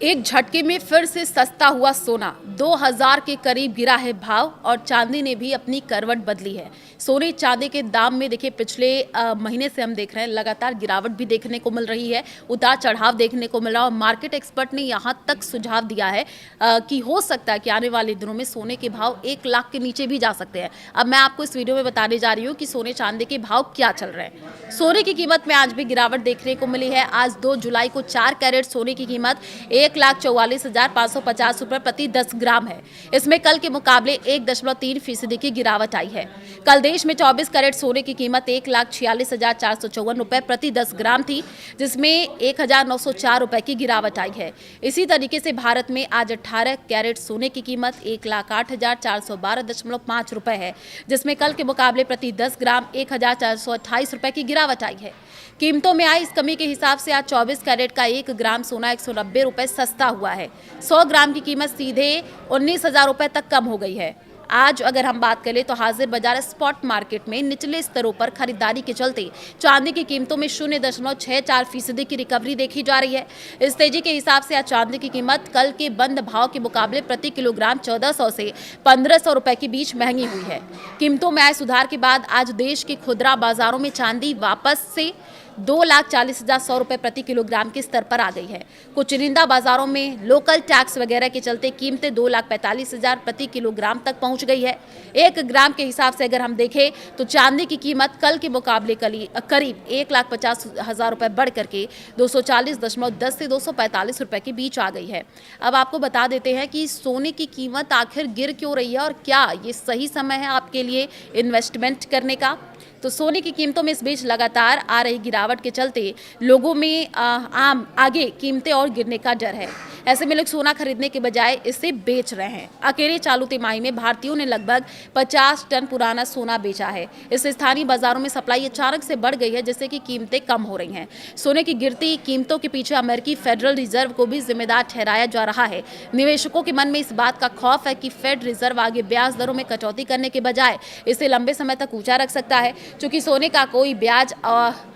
एक झटके में फिर से सस्ता हुआ सोना 2000 के करीब गिरा है भाव और चांदी ने भी अपनी करवट बदली है। सोने चांदी के दाम में देखिए पिछले महीने से हम देख रहे हैं लगातार गिरावट भी देखने को मिल रही है, उतार चढ़ाव देखने को मिल रहा है। और मार्केट एक्सपर्ट ने यहाँ तक सुझाव दिया है कि हो सकता है कि आने वाले दिनों में सोने के भाव 1 लाख के नीचे भी जा सकते हैं। अब मैं आपको इस वीडियो में बताने जा रही हूँ कि सोने चांदी के भाव क्या चल रहे हैं। सोने की कीमत में आज भी गिरावट देखने को मिली है। आज 2 जुलाई को 4 कैरेट सोने की कीमत 1,44,550 रुपए प्रति 10 ग्राम है। इसमें कल के मुकाबले 1.3% की गिरावट आई है। कल देश में 24 कैरेट सोने की कीमत 1,46,454 रुपए प्रति 10 ग्राम थी, जिसमें 1,904 रुपए की गिरावट आई है। इसी तरीके से भारत में आज 18 कैरेट सोने की कीमत 1,08,412.5 रुपए है, जिसमें कल के मुकाबले प्रति 10 ग्राम 1,428 रुपए की गिरावट आई है। कीमतों में आई इस कमी के हिसाब से आज 24 कैरेट का 1 ग्राम सोना 190 रुपए सस्ता हुआ है। 100 ग्राम की कीमत सीधे 19,000 रुपए तक कम हो गई है। आज अगर हम बात करें तो हाजिर बाजार स्पॉट मार्केट में निचले स्तरों पर खरीदारी के चलते चांदी की कीमतों में 0.64% की रिकवरी देखी जा रही है। इस तेजी के हिसाब से आज चांदी की कीमत कल के बंद भाव के मुकाबले प्रति किलोग्राम 1400 से 1500 रुपए के बीच महंगी हुई है। कीमतों में आए सुधार के बाद आज देश के खुदरा बाजारों में चांदी वापस से 2,40,100 रुपए प्रति किलोग्राम के स्तर पर आ गई है। कुछ चुनिंदा बाजारों में लोकल टैक्स वगैरह के चलते कीमतें 2,45,000 प्रति किलोग्राम तक पहुंच गई है। 1 ग्राम के हिसाब से अगर हम देखें तो चांदी की कीमत कल के मुकाबले करीब 1,50,000 रुपए बढ़ करके 240.10 से 245 रुपए के बीच आ गई है। अब आपको बता देते हैं कि सोने की कीमत आखिर गिर क्यों रही है और क्या ये सही समय है आपके लिए इन्वेस्टमेंट करने का। तो सोने की कीमतों में इस बीच लगातार आ रही गिरावट के चलते लोगों में आगे कीमतें और गिरने का डर है। ऐसे में लोग सोना खरीदने के बजाय इसे बेच रहे हैं। अकेले चालू तिमाही में भारतीयों ने लगभग 50 टन पुराना सोना बेचा है। इससे स्थानीय बाजारों में सप्लाई अचानक से बढ़ गई है, जिससे कि कीमतें कम हो रही हैं। सोने की गिरती कीमतों के पीछे अमेरिकी फेडरल रिजर्व को भी जिम्मेदार ठहराया जा रहा है। निवेशकों के मन में इस बात का खौफ है कि फेड रिजर्व आगे ब्याज दरों में कटौती करने के बजाय इसे लंबे समय तक ऊंचा रख सकता है, क्योंकि सोने का कोई ब्याज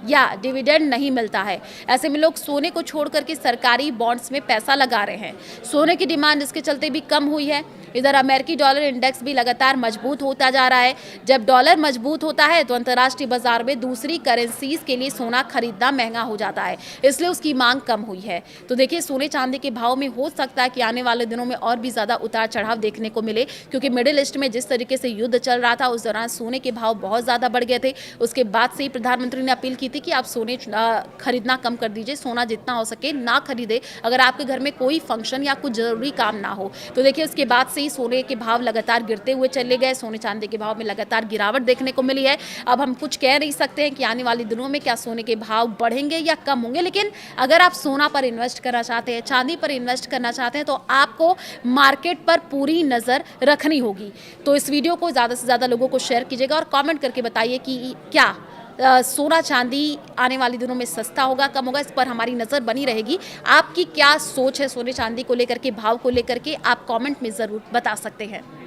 या डिविडेंड नहीं मिलता है। ऐसे में लोग सोने को छोड़ करके सरकारी बॉन्ड्स में पैसा लगा रहे हैं। सोने की डिमांड इसके चलते भी कम हुई है। इधर अमेरिकी डॉलर इंडेक्स भी लगातार मजबूत होता जा रहा है। जब डॉलर मजबूत होता है तो अंतर्राष्ट्रीय बाजार में दूसरी करेंसीज के लिए सोना खरीदना महंगा हो जाता है, इसलिए उसकी मांग कम हुई है। तो देखिए सोने चांदी के भाव में हो सकता है कि आने वाले दिनों में और भी ज्यादा उतार चढ़ाव देखने को मिले, क्योंकि मिडिल ईस्ट में जिस तरीके से युद्ध चल रहा था उस दौरान सोने के भाव बहुत ज्यादा बढ़ गए थे। उसके बाद से ही प्रधानमंत्री ने अपील की थी कि आप सोने खरीदना कम कर दीजिए, सोना जितना हो सके ना खरीदे अगर आपके घर में कोई फंक्शन या कुछ जरूरी काम ना हो। तो देखिए उसके बाद से ही सोने के भाव लगातार गिरते हुए चले गए। सोने चांदी के भाव में लगातार गिरावट देखने को मिली है। अब हम कुछ कह नहीं सकते हैं कि आने वाले दिनों में क्या सोने के भाव बढ़ेंगे या कम होंगे, लेकिन अगर आप सोना पर इन्वेस्ट करना चाहते हैं, चांदी पर इन्वेस्ट करना चाहते हैं तो आपको मार्केट पर पूरी नजर रखनी होगी। तो इस वीडियो को ज़्यादा से ज़्यादा लोगों को शेयर कीजिएगा और कमेंट करके बताइए कि क्या सोना चांदी आने वाले दिनों में सस्ता होगा, कम होगा। इस पर हमारी नज़र बनी रहेगी। आपकी क्या सोच है सोने चांदी को लेकर के, भाव को लेकर के, आप कमेंट में ज़रूर बता सकते हैं।